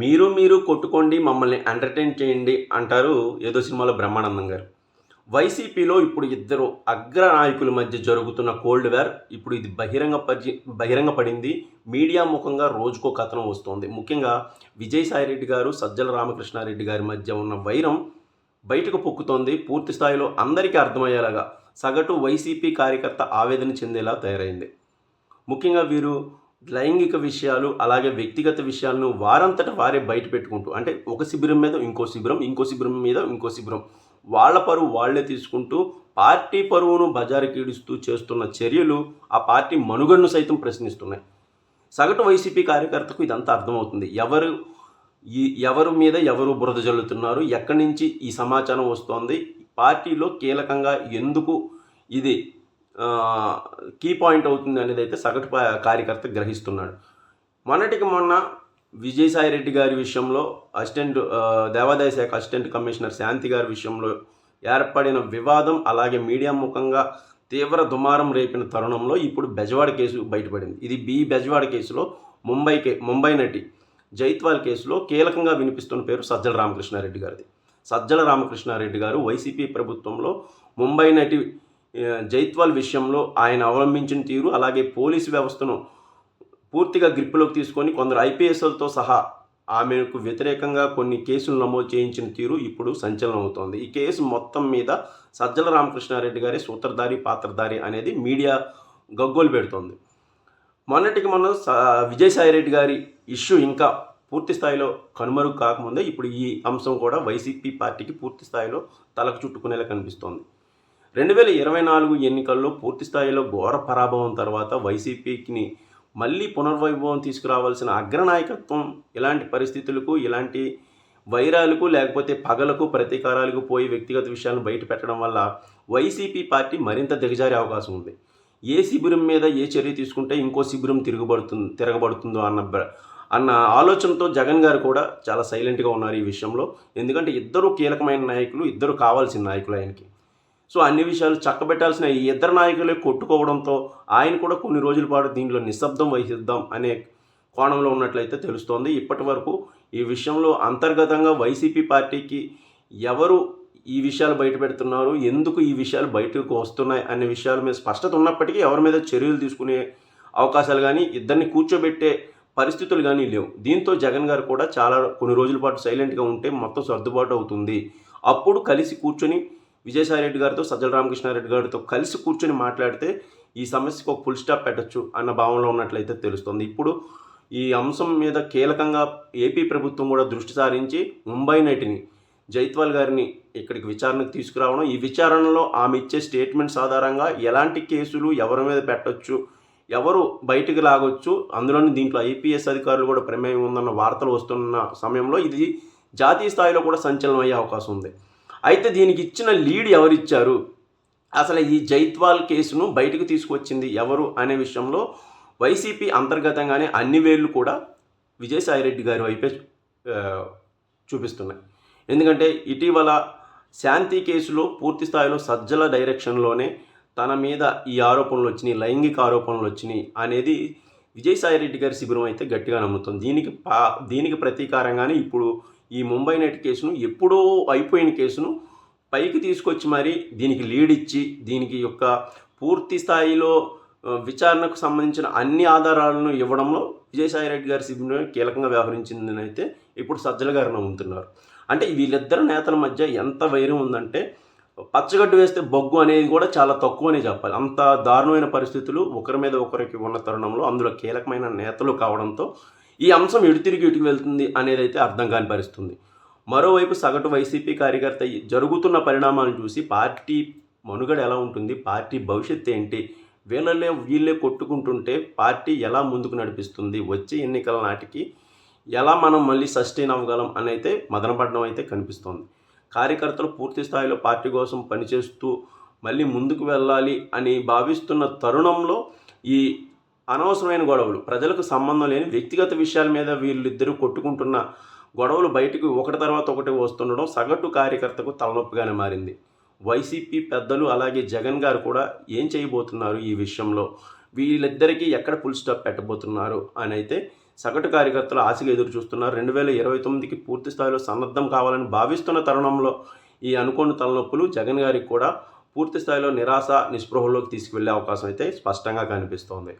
మీరు కొట్టుకోండి మమ్మల్ని ఎంటర్‌టైన్ చేయండి అంటారు ఏదో సినిమాలో బ్రహ్మానందం గారు. వైసీపీలో ఇప్పుడు ఇద్దరు అగ్ర నాయకుల మధ్య జరుగుతున్న కోల్డ్ వార్ ఇప్పుడు ఇది బహిరంగ పడింది. మీడియా ముఖంగా రోజుకో కథనం వస్తోంది. ముఖ్యంగా విజయసాయిరెడ్డి గారు, సజ్జల రామకృష్ణారెడ్డి గారి మధ్య ఉన్న వైరం బయటకు పొక్కుతోంది. పూర్తి స్థాయిలో అందరికీ అర్థమయ్యేలాగా సగటు వైసీపీ కార్యకర్త ఆవేదన చెందేలా తయారైంది. ముఖ్యంగా వీరు లైంగిక విషయాలు, అలాగే వ్యక్తిగత విషయాలను వారంతట వారే బయట పెట్టుకుంటూ అంటే ఒక శిబిరం మీద ఇంకో శిబిరం, ఇంకో శిబిరం మీద ఇంకో శిబిరం. వాళ్ళ పరువు వాళ్ళే తీసుకుంటూ పార్టీ పరువును బజారుకీడుస్తూ చేస్తున్న చర్యలు ఆ పార్టీ మనుగడను సైతం ప్రశ్నిస్తున్నాయి. సగటు వైసీపీ కార్యకర్తకు ఇదంతా అర్థమవుతుంది. ఎవరు మీద ఎవరు బురద జల్లుతున్నారు, ఎక్కడి నుంచి ఈ సమాచారం వస్తోంది, పార్టీలో కీలకంగా ఎందుకు ఇది కీ పాయింట్ అవుతుంది అనేది అయితే సగటు కార్యకర్త గ్రహిస్తున్నాడు. మొన్నటికి మొన్న విజయసాయిరెడ్డి గారి విషయంలో దేవాదాయ శాఖ అసిస్టెంట్ కమిషనర్ శాంతి గారి విషయంలో ఏర్పడిన వివాదం, అలాగే మీడియా ముఖంగా తీవ్ర దుమారం రేపిన తరుణంలో ఇప్పుడు బెజవాడ కేసు బయటపడింది. ఇది బెజవాడ కేసులో ముంబై నటి జైత్వాల్ కేసులో కీలకంగా వినిపిస్తున్న పేరు సజ్జల రామకృష్ణారెడ్డి గారిది. సజ్జల రామకృష్ణారెడ్డి గారు వైసీపీ ప్రభుత్వంలో ముంబై నటి జైత్వాల్ విషయంలో ఆయన అవలంబించిన తీరు, అలాగే పోలీసు వ్యవస్థను పూర్తిగా గ్రిప్పులోకి తీసుకొని కొందరు ఐపీఎస్లతో సహా ఆమెకు వ్యతిరేకంగా కొన్ని కేసులు నమోదు చేయించిన తీరు ఇప్పుడు సంచలనం అవుతోంది. ఈ కేసు మొత్తం మీద సజ్జల రామకృష్ణారెడ్డి గారి సూత్రధారి, పాత్రధారి అనేది మీడియా గగ్గోలు పెడుతోంది. మొన్నటికి మొన్న విజయసాయిరెడ్డి గారి ఇష్యూ ఇంకా పూర్తి స్థాయిలో కనుమరుగు కాకముందే ఇప్పుడు ఈ అంశం కూడా వైసీపీ పార్టీకి పూర్తి స్థాయిలో తలకు చుట్టుకునేలా కనిపిస్తోంది. 2024 ఎన్నికల్లో పూర్తి స్థాయిలో ఘోర పరాభవం తర్వాత వైసీపీకి మళ్ళీ పునర్వైభవం తీసుకురావాల్సిన అగ్రనాయకత్వం ఇలాంటి పరిస్థితులకు, ఇలాంటి వైరాలకు, లేకపోతే పగలకు, ప్రతీకారాలకు పోయి వ్యక్తిగత విషయాలను బయట పెట్టడం వల్ల వైసీపీ పార్టీ మరింత దిగజారే అవకాశం ఉంది. ఏ శిబిరం మీద ఏ చర్య తీసుకుంటే ఇంకో శిబిరం తిరగబడుతుందో అన్న ఆలోచనతో జగన్ గారు కూడా చాలా సైలెంట్గా ఉన్నారు ఈ విషయంలో. ఎందుకంటే ఇద్దరు కీలకమైన నాయకులు, ఇద్దరు కావాల్సిన నాయకులు ఆయనకి. సో అన్ని విషయాలు చక్కబెట్టాల్సిన ఈ ఇద్దరు నాయకులే కొట్టుకోవడంతో ఆయన కూడా కొన్ని రోజుల పాటు దీంట్లో నిశ్శబ్దం వహిద్దాం అనే కోణంలో ఉన్నట్లయితే తెలుస్తోంది. ఇప్పటి వరకు ఈ విషయంలో అంతర్గతంగా వైసీపీ పార్టీకి ఎవరు ఈ విషయాలు బయట పెడుతున్నారు, ఎందుకు ఈ విషయాలు బయటకు వస్తున్నాయి అనే విషయాల మీద స్పష్టత ఉన్నప్పటికీ ఎవరి మీద చర్యలు తీసుకునే అవకాశాలు కానీ, ఇద్దరిని కూర్చోబెట్టే పరిస్థితులు కానీ లేవు. దీంతో జగన్ గారు కూడా కొన్ని రోజుల పాటు సైలెంట్గా ఉంటే మొత్తం సర్దుబాటు అవుతుంది. అప్పుడు కలిసి కూర్చొని విజయసాయిరెడ్డి గారితో, సజ్జల రామకృష్ణారెడ్డి గారితో కలిసి కూర్చొని మాట్లాడితే ఈ సమస్యకు ఒక ఫుల్ స్టాప్ పెట్టచ్చు అన్న భావనలో ఉన్నట్లయితే తెలుస్తుంది. ఇప్పుడు ఈ అంశం మీద కీలకంగా ఏపీ ప్రభుత్వం కూడా దృష్టి సారించి ముంబై నటిని జైత్వాల్ గారిని ఇక్కడికి విచారణకు తీసుకురావడం, ఈ విచారణలో ఆమె ఇచ్చే స్టేట్మెంట్స్ ఆధారంగా ఎలాంటి కేసులు ఎవరి మీద పెట్టచ్చు, ఎవరు బయటికి లాగొచ్చు, అందులోని దీంట్లో ఐపీఎస్ అధికారులు కూడా ప్రమేయం ఉందన్న వార్తలు వస్తున్న సమయంలో ఇది జాతీయ స్థాయిలో కూడా సంచలనం అయ్యే అవకాశం ఉంది. అయితే దీనికి ఇచ్చిన లీడ్ ఎవరిచ్చారు, అసలు ఈ జైత్వాల్ కేసును బయటకు తీసుకొచ్చింది ఎవరు అనే విషయంలో వైసీపీ అంతర్గతంగానే అన్ని వేళ్ళు కూడా విజయసాయిరెడ్డి గారి వైపే చూపిస్తున్నాయి. ఎందుకంటే ఇటీవల శాంతి కేసులో పూర్తి స్థాయిలో సజ్జల డైరెక్షన్లోనే తన మీద ఈ ఆరోపణలు వచ్చినాయి, లైంగిక ఆరోపణలు వచ్చినాయి అనేది విజయసాయిరెడ్డి గారి శిబిరం అయితే గట్టిగా నమ్ముతుంది. దీనికి ప్రతీకారంగానే ఇప్పుడు ఈ ముంబై నైట్ కేసును, ఎప్పుడో అయిపోయిన కేసును పైకి తీసుకొచ్చి మరి దీనికి లీడ్ ఇచ్చి దీనికి యొక్క పూర్తి స్థాయిలో విచారణకు సంబంధించిన అన్ని ఆధారాలను ఇవ్వడంలో విజయసాయిరెడ్డి గారి శిబిరం కీలకంగా వ్యవహరించిందని అయితే ఇప్పుడు సజ్జల గారు నమ్ముతున్నారు. అంటే వీళ్ళిద్దరు నేతల మధ్య ఎంత వైరం ఉందంటే పచ్చగడ్డు వేస్తే బొగ్గు అనేది కూడా చాలా తక్కువనే చెప్పాలి. అంత దారుణమైన పరిస్థితులు ఒకరి మీద ఒకరికి ఉన్న తరుణంలో అందులో కీలకమైన నేతలు కావడంతో ఈ అంశం ఎటు వెళ్తుంది అనేది అయితే అర్థం కాని పరిస్థితుంది. మరోవైపు సగటు వైసీపీ కార్యకర్త జరుగుతున్న పరిణామాలను చూసి పార్టీ మనుగడ ఎలా ఉంటుంది, పార్టీ భవిష్యత్తు ఏంటి, వీళ్ళే కొట్టుకుంటుంటే పార్టీ ఎలా ముందుకు నడిపిస్తుంది, వచ్చే ఎన్నికల నాటికి ఎలా మనం మళ్ళీ సస్టైన్ అవ్వగలం అని అయితే మదనపడడం అయితే కనిపిస్తోంది. కార్యకర్తలు పూర్తి స్థాయిలో పార్టీ కోసం పనిచేస్తూ మళ్ళీ ముందుకు వెళ్ళాలి అని భావిస్తున్న తరుణంలో ఈ అనవసరమైన గొడవలు, ప్రజలకు సంబంధం లేని వ్యక్తిగత విషయాల మీద వీళ్ళిద్దరూ కొట్టుకుంటున్న గొడవలు బయటకు ఒకటి తర్వాత ఒకటి వస్తుండడం సగటు కార్యకర్తకు తలనొప్పిగానే మారింది. వైసీపీ పెద్దలు అలాగే జగన్ గారు కూడా ఏం చేయబోతున్నారు ఈ విషయంలో, వీళ్ళిద్దరికీ ఎక్కడ ఫుల్ స్టాప్ పెట్టబోతున్నారు అని అయితే సగటు కార్యకర్తలు ఆశగా ఎదురు చూస్తున్నారు. 2029కి పూర్తి స్థాయిలో సన్నద్ధం కావాలని భావిస్తున్న తరుణంలో ఈ అనుకోని తలనొప్పులు జగన్ గారికి కూడా పూర్తి స్థాయిలో నిరాశ నిస్పృహలోకి తీసుకువెళ్ళే అవకాశం అయితే స్పష్టంగా కనిపిస్తోంది.